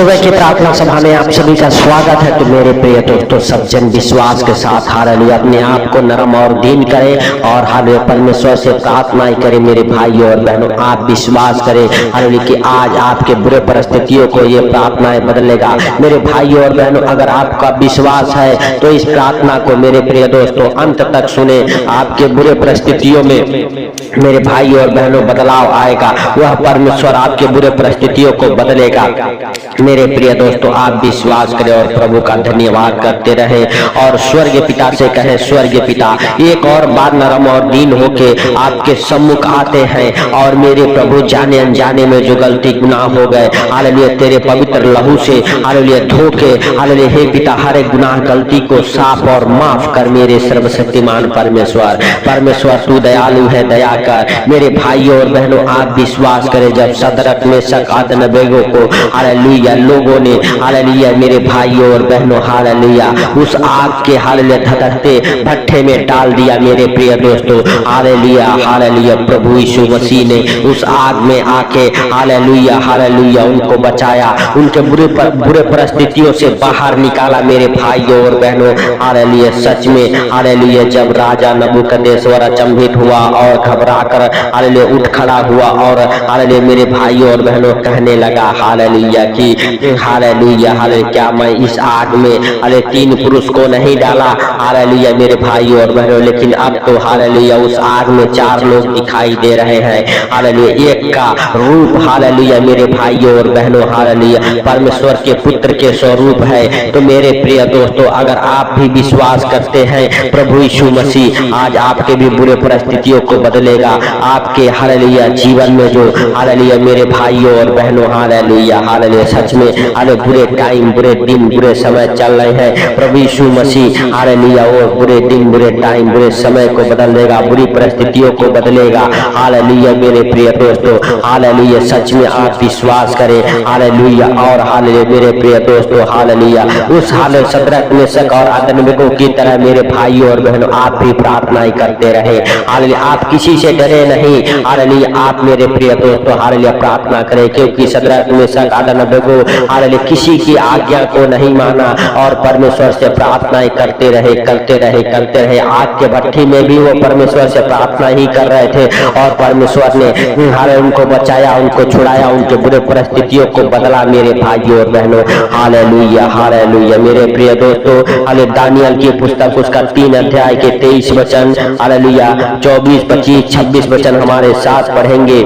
सुबह की प्रार्थना सभा में आप सभी का स्वागत है। तो मेरे प्रिय दोस्तों, सज्जन विश्वास के साथ हालेलुया अपने आप को नरम और दीन करें और हालेलुया परमेश्वर से प्रार्थनाएं करें। मेरे भाइयों और बहनों, आप विश्वास करें हालेलुया कि आज आपके बुरे परिस्थितियों को ये प्रार्थनाएं बदलेगा। मेरे भाइयों और बहनों, अगर आपका विश्वास है तो इस प्रार्थना को मेरे प्रिय दोस्तों अंत तक सुने। आपके बुरे परिस्थितियों में मेरे भाई और बहनों बदलाव आएगा। वह परमेश्वर आपके बुरे परिस्थितियों को बदलेगा। मेरे प्रिय दोस्तों, आप विश्वास करें और प्रभु का धन्यवाद करते रहे और स्वर्ग पिता से कहें, स्वर्ग पिता एक और बार नरम और दीन होके आपके सम्मुख आते हैं और मेरे प्रभु जाने अनजाने में जो गलती गुनाह हो गए हालेलुया तेरे पवित्र लहू से हालेलुया धो के हालेलुया हे पिता हर एक गुनाह गलती को साफ और माफ कर। मेरे सर्वशक्तिमान परमेश्वर तू दयालु है, दया कर। मेरे भाइयों और बहनों, आप विश्वास करें जब सदरक मेशक अबेदनगो को हालेलुया लोगों ने हालेलुया मेरे भाइयों और बहनों हालेलुया उस आग के हालेलुया धधकते भट्ठे में डाल दिया। मेरे प्रिय दोस्तों हालेलुया प्रभु यीशु मसीह ने उस आग में आके हालेलुया उनको बचाया, उनके बुरे परिस्थितियों से बाहर निकाला। मेरे भाइयों और बहनों हालेलुया सच में हालेलुया जब राजा नबूकदनेस्सर अचंभित हुआ और घबरा कर हालेलुया उठ खड़ा हुआ और हालेलुया मेरे भाइयों और बहनों कहने लगा हालेलुया कि हालेलुया क्या मैं इस आग में हालेलुया 3 पुरुष को नहीं डाला हालेलुया मेरे भाइयों और बहनों, लेकिन अब तो हालेलुया उस आग में 4 लोग दिखाई दे रहे हैं। हालेलुया एक का रूप हालेलुया मेरे भाइयों और बहनों हालेलुया परमेश्वर के पुत्र के स्वरूप है। तो मेरे प्रिय दोस्तों, अगर आप भी विश्वास करते हैं प्रभु यीशु मसीह आज आपके भी बुरे परिस्थितियों को बदलेगा। आपके हालेलुया जीवन में जो हालेलुया मेरे भाइयों और बहनों हालेलुया सच में बुरे टाइम बुरे दिन बुरे समय चल रहे हैं, प्रभु यीशु मसीह हालेलुया वो बुरे दिन बुरे टाइम बुरे समय को बदल देगा, बुरी परिस्थितियों को बदलेगा। हालेलुया मेरे प्रिय दोस्तों हालेलुया सच में आप विश्वास करें हालेलुया और हालेलुया मेरे प्रिय दोस्तों हालेलुया उस हालेलुया सदरक मेशक और अबेदनगो की तरह मेरे भाइयों और बहनों आप भी प्रार्थनाएं करते रहे। हालेलुया आप किसी से डरे नहीं। हालेलुया आप मेरे प्रिय दोस्तों हालेलुया प्रार्थना करें, क्योंकि सदरक मेशक अबेदनगो हालेलुया किसी की आज्ञा को नहीं माना और परमेश्वर से प्रार्थनाएं करते रहे। आग के भट्ठी में भी वो परमेश्वर से प्रार्थना ही कर रहे थे और परमेश्वर ने हालेलुया उनको बचाया, उनको छुड़ाया, उनके बुरे परिस्थितियों को बदला। मेरे भाइयों और बहनों हालेलुया मेरे प्रिय दोस्तों हालेलुया दानियल की पुस्तक उसका 3 अध्याय के 23 वचन हालेलुया 24, 25, 26 वचन हमारे साथ पढ़ेंगे।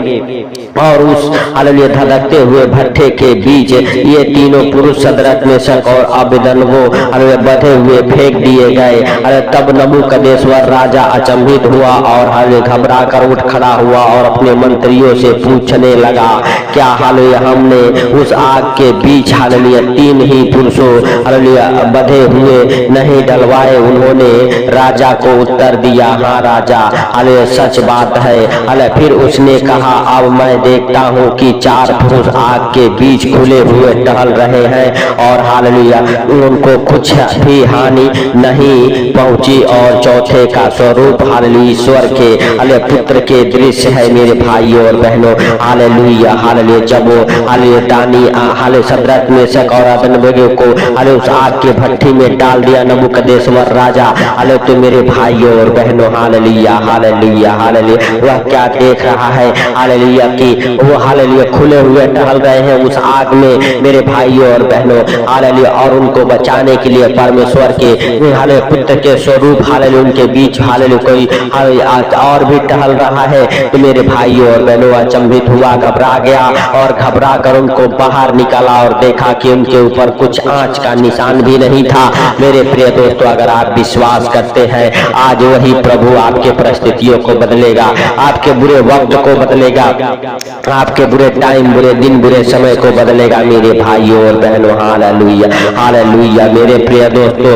और उस हालेलुया धधकते हुए भट्ठे के बीच ये तीनों पुरुष सदरक मेशक और अबेदनगो हालेलुया बंधे हुए फेंक दिए गए। तब नबूकदनेस्सर राजा अचंभित हुआ और हालेलुया घबरा कर उठ खड़ा हुआ और अपने मंत्रियों से पूछने लगा, क्या हालेलुया हमने उस आग के बीच हालेलुया 3 ही पुरुषों हालेलुया बंधे हुए नहीं डलवाए? उन्होंने राजा को उत्तर दिया, हाँ राजा हालेलुया सच बात है। हालेलुया फिर उसने कहा, अब मैं देखता हूँ कि 4 पुरुष आग के बीच खुले हुए टहल रहे हैं और हालेलुया उनको कुछ भी हानि नहीं पहुंची और चौथे का स्वरूप हालेलुया ईश्वर के हालेलुया पुत्र के दृश्य है। मेरे भाइयों और बहनों हालेलुया जब वो हालेलुया हालेलुया सदरक मेशक और अबेदनगो को हालेलुया उस आग के भट्ठी में डाल दिया नबूकदनेस्सर राजा हालेलुया, तो मेरे भाइयों और बहनों हालेलुया वह क्या देख रहा है हालेलुया कि वो हालेलुया खुले हुए टहल रहे हैं उस आग में। मेरे भाइयों और बहनों हालेलुया और उनको बचाने के लिए परमेश्वर के हालेलुया पुत्र के स्वरूप हालेलुया उनके बीच हालेलुया कोई और भी टहल रहा है। तो मेरे भाइयों और बहनों अचंभित हुआ, घबरा गया और घबरा कर उनको बाहर निकाला और देखा कि उनके ऊपर कुछ आंच का निशान भी नहीं था। मेरे प्रिय दोस्तों, अगर आप विश्वास करते हैं आज वही प्रभु आपके परिस्थितियों को बदलेगा, आपके बुरे वक्त को बदलेगा, आपके बुरे टाइम बुरे दिन बुरे समय को बदलेगा। मेरे भाइयों और बहनों हालेलुया मेरे प्रिय दोस्तों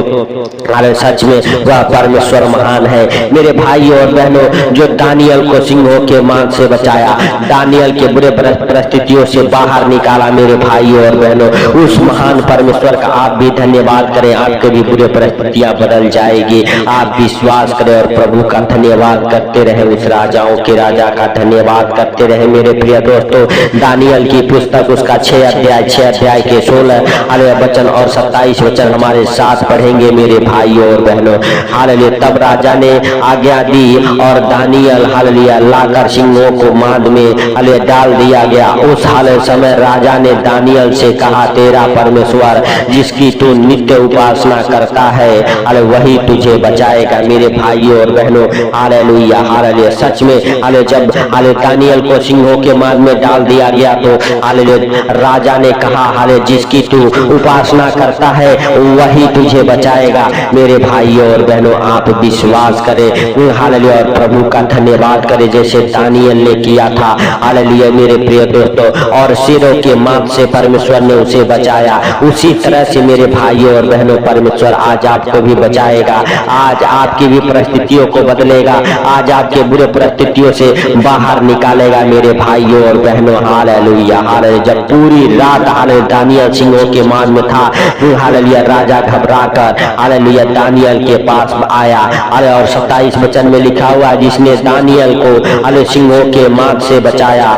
हालेलुया सच में वह परमेश्वर महान है। मेरे भाइयों और बहनों जो दानियल को सिंहों के मांस से बचाया, दानियल के बुरे परिस्थितियों से बाहर निकाला, मेरे भाइयों और बहनों उस महान परमेश्वर का आप भी धन्यवाद करें। आपके भी बुरे परिस्थितियां बदल जाएगी। आप विश्वास करें और प्रभु का धन्यवाद करते रहे, उस राजाओं के राजा का धन्यवाद करते रहे। मेरे प्रिय दोस्तों दानियल की पुस्तक उसका 6 अध्याय 6 अध्याय के 16 वचन और 27 वचन हमारे साथ पढ़ेंगे मेरे भाइयों और बहनों। हालेलुया। तब राजा ने आज्ञा दी और दानियल हालेलुया लाकर सिंहों को माद में हालेलुया डाल दिया गया। उस समय राजा ने दानियल से कहा, तेरा परमेश्वर जिसकी तू नित्य उपासना करता है हालेलुया वही तुझे बचाएगा। मेरे भाइयों और बहनों हालेलुया हालेलुया। सच में हालेलुया जब हालेलुया दानियल को सिंहों के माद में डाल दिया गया तो हालेलुया राजा ने कहा, हालेलुया जिसकी तू उपासना करता है वही तुझे बचाएगा। मेरे भाइयों और बहनों आप विश्वास करें हालेलुया और प्रभु का धन्यवाद करें जैसे दानियल ने किया था। हालेलुया मेरे प्रिय दोस्तों, और सिरों के माद से परमेश्वर ने उसे बचाया। उसी तरह से मेरे भाइयों और बहनों परमेश्वर आज आपको भी बचाएगा। आज आपकी भी परिस्थितियों को बदलेगा। आज आपके बुरे परिस्थितियों से बाहर निकालेगा मेरे भाइयों और बहनों। Hallelujah hallelujah. जब पूरी रात हालेलुया दानियल सिंहों के माद में था, हालेलुया राजा घबरा कर हालेलुया दानियल के पास आया। और 27 वचन में लिखा हुआ, जिसने दानियल को हालेलुया सिंहों के माद से बचाया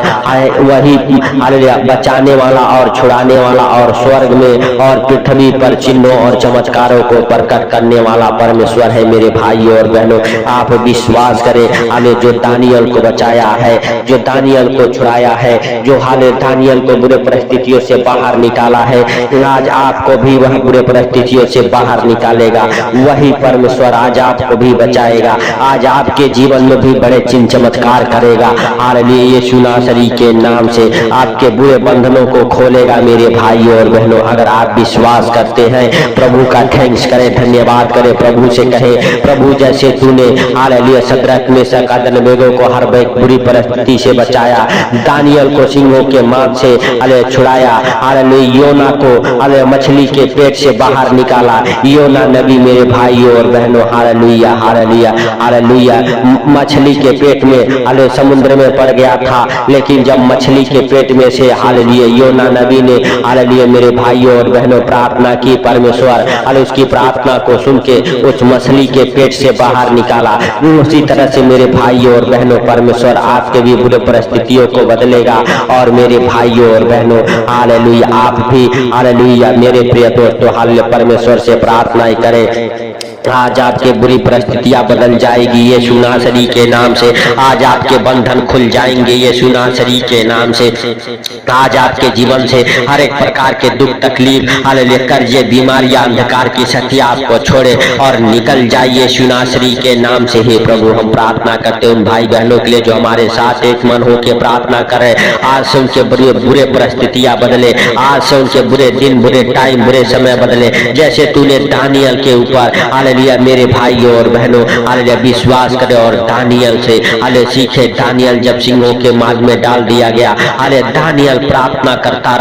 वही हालेलुया बचाने वाला और छुड़ाने वाला और स्वर्ग में और पृथ्वी पर चिन्हों और चमत्कारों को प्रकट करने वाला परमेश्वर है। मेरे भाइयों और बहनों आप विश्वास करें, हालेलुया जो दानियल को बचाया है, जो दानियल को छुड़ाया है, जो हालेलुया दानियल को बुरे परिस्थितियों से बाहर निकाला है, आज आपको भी वह बुरे परिस्थितियों से बाहर निकालेगा। वही परमेश्वर आज आपको भी बचाएगा। आज आपके जीवन में भी बड़े चिन्ह चमत्कार करेगा। हालेलुया यीशु नासरी के नाम से आपके बुरे बंधनों को खोलेगा। मेरे भाइयों और बहनों अगर आप विश्वास करते हैं, प्रभु का थैंक्स करें, धन्यवाद करें, प्रभु से कहें, प्रभु जैसे तूने हालेलुया शद्रक मेशक अबेदनगो को हर बुरी परिस्थिति से बचाया, दानियल को सिंहों के माद से हालेलुया छुड़ाया, हालेलुया योना को हालेलुया मछली के पेट से बाहर निकाला। योना नबी मेरे भाइयों और बहनों हालेलुया हालेलुया हालेलुया मछली के पेट में हालेलुया समुद्र में पड़ गया था, लेकिन जब मछली के पेट में से हालेलुया योना नबी ने हालेलुया मेरे भाइयों और बहनों प्रार्थना की, परमेश्वर हालेलुया उसकी प्रार्थना को सुन के उस मछली के पेट से बाहर निकाला। उसी तरह से मेरे भाइयों और बहनों परमेश्वर आपके भी बुरे परिस्थितियों को बदलेगा। और मेरे भाइयों और बहनों हालेलुया आप भी हालेलुया मेरे प्रिय दोस्तों हालेलुया परमेश्वर से प्रार्थना करें। आज आपके बुरी परिस्थितियां बदल जाएगी यीशु नासरी के नाम से। आज आपके बंधन खुल जाएंगे यीशु नासरी के नाम से। आज आपके जीवन से हर एक प्रकार के दुख तकलीफ हालेलुया कर्जे बीमारियां अंधकार की शक्तियां आपको छोड़े और निकल जाए यीशु नासरी के नाम से। हे प्रभु हम प्रार्थना करते हैं उन भाई बहनों के लिए जो हमारे साथ एक मन होकर प्रार्थना करें। आज से उनके बुरे परिस्थितियां बदले, आज से उनके बुरे दिन बुरे टाइम बुरे समय बदले, जैसे तूने दानियल के ऊपर हालेलुया मेरे भाइयों और बहनों हालेलुया विश्वास करें और दानियल से हालेलुया सीखे। दानियल जब सिंहों के माद में डाल दिया गया, हालेलुया दानियल प्रार्थना करता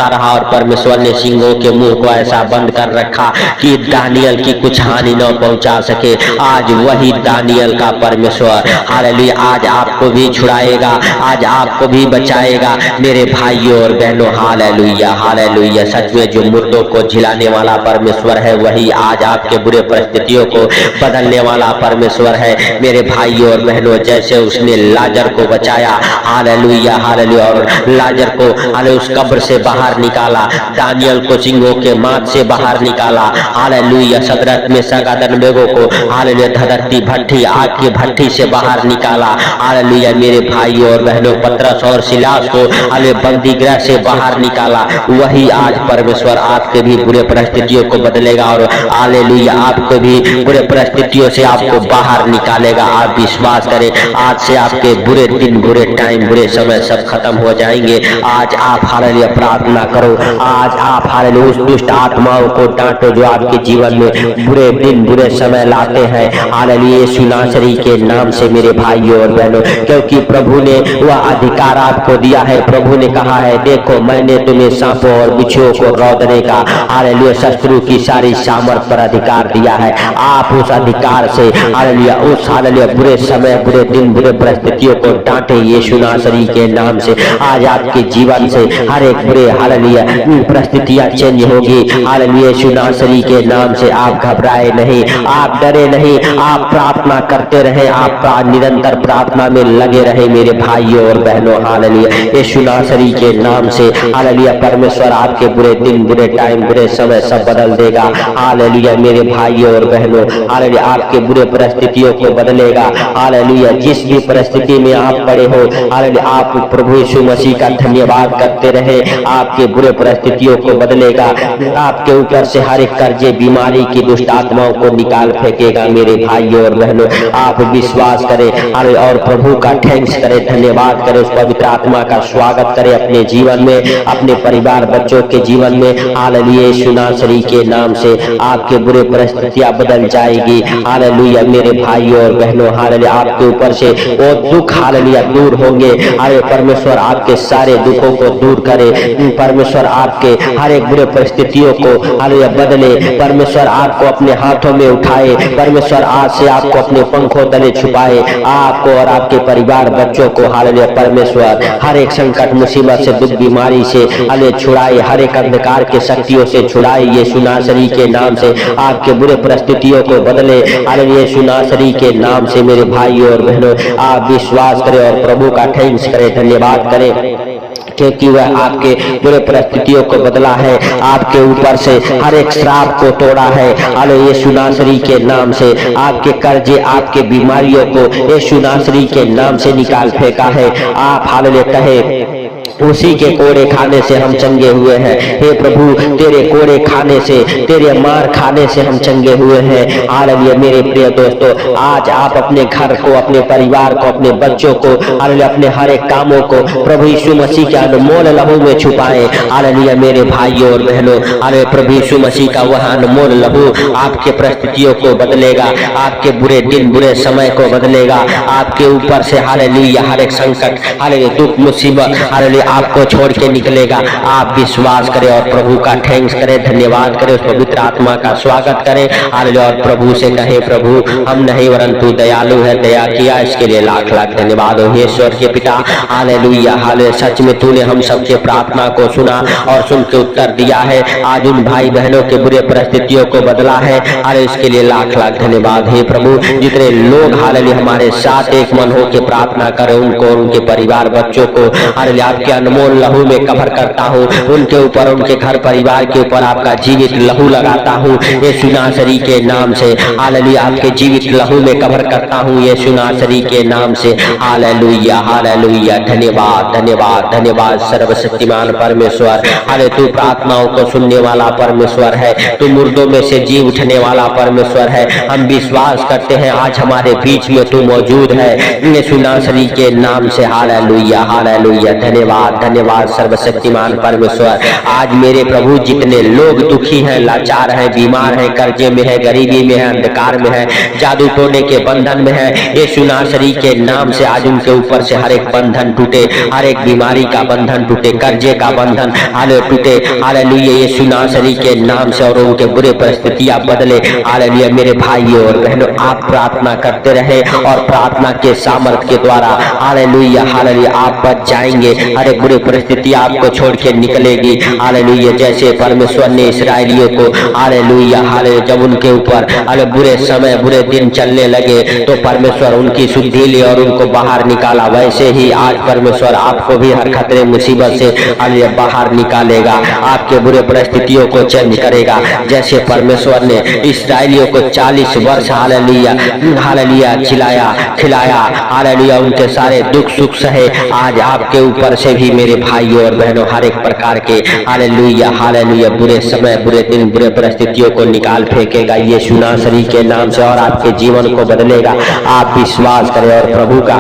रहा और परमेश्वर ने सिंहों के मुंह को ऐसा बंद कर रखा कि दानियल की कुछ हानि न पहुंचा सके। आज वही दानियल का परमेश्वर हालेलुया आज आपको भी छुड़ाएगा, आज आपको भी बचाएगा मेरे भाइयों और बहनों। हालेलुया हालेलुया सच में जो मुर्दों को झिलाने वाला परमेश्वर है वही आज आपके बुरे परिस्थितियों को बदलने वाला परमेश्वर है मेरे भाइयों और बहनों। जैसे उसने लाजर को बचाया हालेलुया हालेलुया और लाजर को हालेलुया उस कब्र से बाहर निकाला, दानियल को सिंहों के माद से बाहर निकाला हालेलुया, शद्रक मेशक अबेदनगो को हालेलुया धधकती भट्ठी आग की भट्ठी से बाहर निकाला हालेलुया मेरे भाइयों और बहनों। पतरस और सिलास को हालेलुया बंदी गृह से बाहर निकाला, वही आज परमेश्वर आपके भी बुरे परिस्थितियों को बदलेगा और हालेलुया आपको भी बुरे परिस्थितियों से आपको बाहर निकालेगा। आप विश्वास करें आज से आपके बुरे दिन बुरे टाइम बुरे समय सब खत्म हो जाएंगे। आज आप हालेलुया प्रार्थना करो, आज आप हालेलुया उस दुष्ट आत्माओं को डांटो जो आपके जीवन में बुरे दिन बुरे समय लाते हैं हालेलुया यीशु नासरी के नाम से मेरे भाइयों और बहनों। क्योंकि प्रभु ने वह अधिकार आपको दिया है। प्रभु ने कहा है देखो मैंने तुम्हें सांपों और बिच्छुओं को रौंदने का हालेलुया शत्रु की सारी सामर्थ पर अधिकार दिया है। है। आप उस अधिकार से हालेलुया उस हालेलुया बुरे समय, बुरे दिन, बुरे परिस्थितियों को डांटे यीशु नासरी के नाम से। आज आपके जीवन से हर एक बुरे हालेलुया परिस्थितियां चेंज होगी हालेलुया यीशु नासरी के नाम से। आप घबराए नहीं, आप डरे नहीं, आप प्रार्थना करते रहे, आप निरंतर प्रार्थना में लगे रहे मेरे भाइयों और बहनों हालेलुया यीशु नासरी के नाम से। हालेलुया परमेश्वर आपके बुरे दिन, बुरे टाइम, बुरे समय सब बदल देगा हालेलुया मेरे भाइयों और बहनों। हालेलुया आपके बुरे परिस्थितियों को बदलेगा हालेलुया। जिस भी परिस्थिति में आप पड़े हो हालेलुया आप प्रभु यीशु मसीह का धन्यवाद करते रहे, आपके बुरे परिस्थितियों को बदलेगा। आपके ऊपर से हर एक कर्जे, बीमारी की दुष्ट आत्माओं को निकाल फेंकेगा मेरे भाइयों और बहनों। आप विश्वास करें और प्रभु का थैंक्स करें, धन्यवाद करें, उस पवित्र आत्मा का स्वागत करें अपने जीवन में, अपने परिवार बच्चों के जीवन में हालेलुया यीशु नासरी के नाम से। आपके बुरे परिस्थितियां बदल जाएगी हालेलुया मेरे भाइयों और बहनों। हालेलुया आपके ऊपर से वो दुख हालेलुया दूर होंगे। अरे परमेश्वर आपके सारे दुखों को दूर करे, परमेश्वर आपके हर एक बुरे परिस्थितियों को हालेलुया बदले, परमेश्वर आपको अपने हाथों में उठाए, परमेश्वर आज से आपको अपने पंखों तले छुपाए, आपको और आपके परिवार बच्चों को हालेलुया परमेश्वर हर एक संकट मुसीबत से, दुख बीमारी से हालेलुया छुड़ाए, हर एक अंधकार के शक्तियों से छुड़ाए यीशु नासरी के नाम से। आपके बुरे परिस्थितियों को बदले हालेलुया यीशु नासरी के नाम से मेरे भाइयों और बहनों। आप विश्वास करें और प्रभु का थैंक्स करें, धन्यवाद करें क्योंकि वह आपके बुरे परिस्थितियों को बदला है, आपके ऊपर से हर एक श्राप को तोड़ा है हालेलुया यीशु नासरी के नाम से। आपके कर्जे, आपके बीमारियों को यीशु नासरी के नाम से निकाल फेंका है। आप हालेलुया कहे उसी के कोड़े खाने से हम चंगे हुए हैं। हे प्रभु तेरे कोड़े खाने से, तेरे मार खाने से हम चंगे हुए हैं हालेलुया मेरे प्रिय दोस्तों। आज आप अपने घर को, अपने परिवार को, अपने बच्चों को हालेलुया अपने हर एक कामों को प्रभु यीशु मसीह के अनमोल लहू में छुपाएं हालेलुया मेरे भाइयों और बहनों। हालेलुया प्रभु यीशु मसीह का वह अनमोल लहू आपके परिस्थितियों को बदलेगा, आपके बुरे दिन, बुरे समय को बदलेगा, आपके ऊपर से हालेलुया हर एक संकट, हालेलुया दुख, मुसीबत हालेलुया आपको छोड़ के निकलेगा। आप विश्वास करें और प्रभु का थैंक्स करें, धन्यवाद करें, उस पवित्र आत्मा का स्वागत करें हालेलुया और प्रभु से कहें प्रभु हम नहीं वरन तू दयालु है, दया किया इसके लिए लाख लाख धन्यवाद हो ईश्वर के पिता हालेलुया। हालेलुया सच में तूने हम सबके प्रार्थना को सुना और सुन के उत्तर दिया है। आज उन भाई बहनों के बुरे परिस्थितियों को बदला है हालेलुया इसके लिए लाख लाख धन्यवाद है प्रभु। जितने लोग हालेलुया हमारे साथ एक मन हो के प्रार्थना करें उनको और उनके परिवार बच्चों को हालेलुया आपके अनमोल लहू में कवर करता हूँ, उनके ऊपर, उनके घर परिवार के ऊपर आपका जीवित लहू लगाता हूँ यीशु नासरी के नाम से हालेलुया। आपके जीवित लहू में कवर करता हूँ यीशु नासरी के नाम से हालेलुया हालेलुया। धन्यवाद धन्यवाद धन्यवाद सर्वशक्तिमान परमेश्वर। हाले तू प्रार्थनाओं को सुनने वाला परमेश्वर है, तू मुर्दों में से जी उठने वाला परमेश्वर है। हम विश्वास करते हैं आज हमारे बीच में तू मौजूद है यीशु नासरी के नाम से हालेलुया हालेलुया। धन्यवाद धन्यवाद सर्वशक्तिमान परमेश्वर। आज मेरे प्रभु जितने लोग दुखी हैं, लाचार हैं, बीमार हैं, कर्जे में है, गरीबी में है, अंधकार में है, जादू टोने के बंधन में है, यीशु नासरी के नाम से आज उनके ऊपर से हर एक बंधन टूटे, हर एक बीमारी का बंधन टूटे, कर्जे का बंधन हालेलुया टूटे हालेलुया यीशु नासरी के नाम से और उनके बुरे परिस्थितियां बदले हालेलुया। मेरे भाइयों और बहनों आप प्रार्थना करते रहे और प्रार्थना के सामर्थ्य के द्वारा हालेलुया हालेलुया आप बच जाएंगे। हर एक बुरी परिस्थिति आपको छोड़ के निकलेगी हालेलुया। जैसे परमेश्वर ने इस्राएलियों को हालेलुया हालेलुया जब उनके ऊपर बुरे समय, बुरे दिन चलने लगे तो परमेश्वर उनकी शुद्धि ली और उनको बाहर निकाला, वैसे ही आज परमेश्वर आपको भी हर खतरे मुसीबत से हालेलुया बाहर निकालेगा, आपके बुरे परिस्थितियों को चेंज करेगा। जैसे परमेश्वर ने इस्राएलियों को 40 वर्ष हालेलुया हालेलुया खिलाया हालेलुया, उनके सारे दुख सुख सहे, आज आपके ऊपर से भी मेरे भाइयों और बहनों हर एक प्रकार के हालेलुया हालेलुया बुरे समय, बुरे दिन, बुरे परिस्थितियों को निकाल फेंकेगा यीशु नासरी के नाम से और आपके जीवन को बदलेगा। आप विश्वास करें और प्रभु का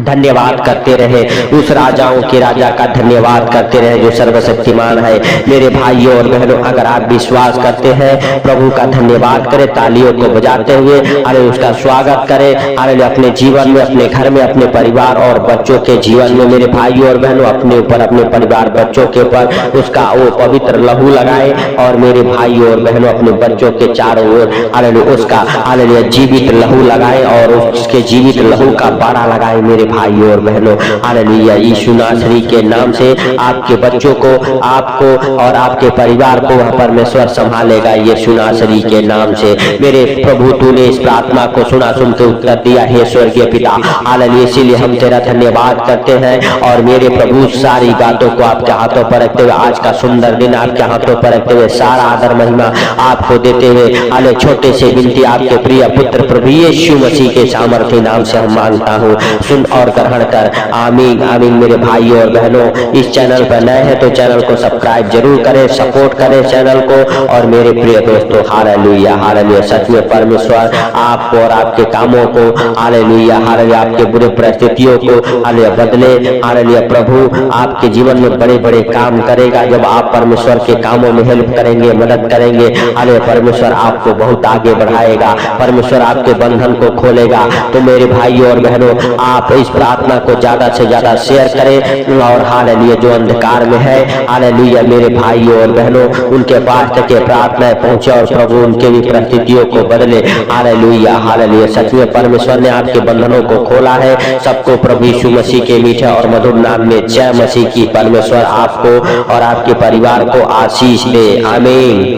धन्यवाद करते रहे, उस राजाओं के राजा का धन्यवाद करते रहे जो सर्वशक्तिमान है। मेरे भाइयों और बहनों, अगर आप विश्वास करते हैं, प्रभु का धन्यवाद करें तालियों को बजाते हुए, अरे उसका स्वागत करें, अरे अपने जीवन में, अपने घर में, अपने परिवार और बच्चों के जीवन में, मेरे भाइयों और बहनों, अपने ऊपर, अपने परिवार, बच्चों के ऊपर उसका वो पवित्र लहू लगाए, और मेरे भाइयों और बहनों अपने बच्चों के चारों ओर अरे उसका अरे जीवित लहू लगाए और उसके जीवित लहू का बाड़ा लगाए। मेरे भाइयों और बहनों, हालेलुया, यीशु नासरी के नाम से आपके बच्चों को, आपको और आपके परिवार को वह परमेश्वर संभालेगा, यीशु नासरी के नाम से। मेरे प्रभु, तूने इस प्रार्थना को सुना, सुन के उत्तर दिया, हे स्वर्गीय पिता, हालेलुया, इसीलिए हम तेरा धन्यवाद करते हैं। और मेरे प्रभु, सारी बातों को आपके हाथों पर रखते हुए, आज का सुंदर दिन आपके हाथों पर रखते हुए, सारा आदर महिमा आपको देते हुए, हाले छोटे से विनती आपके प्रिय पुत्र प्रभु यीशु मसीह के सामर्थ्य नाम से हम मांगता हूँ, सुन और ग्रहण कर, आमीन आमीन। मेरे भाइयों और बहनों, इस चैनल पर नए हैं तो चैनल को सब्सक्राइब जरूर करें, सपोर्ट करें चैनल को। और मेरे प्रिय दोस्तों, हालेलुया हालेलुया, सच में परमेश्वर आपको और आपके कामों को, हालेलुया हालेलुया, आपके बुरे परिस्थितियों को हालेलुया बदले, हालेलुया। प्रभु आपके जीवन में बड़े बड़े काम करेगा जब आप परमेश्वर के कामों में हेल्प करेंगे, मदद करेंगे, हालेलुया। परमेश्वर आपको बहुत आगे बढ़ाएगा, परमेश्वर आपके बंधन को खोलेगा। तो मेरे भाइयों और बहनों, आप इस प्रार्थना को ज्यादा से ज्यादा शेयर करें, और हालेलुया जो अंधकार में है, हालेलुया मेरे भाइयों और बहनों, उनके पास तक ये प्रार्थनाएं पहुंचे और प्रभु उनके भी परिस्थितियों को बदले, हालेलुया हालेलुया। सच में परमेश्वर ने आपके बंधनों को खोला है। सबको प्रभु यीशु मसीह के मीठे और मधुर नाम में जय मसीह की। परमेश्वर आपको और आपके परिवार को आशीष दे, आमीन।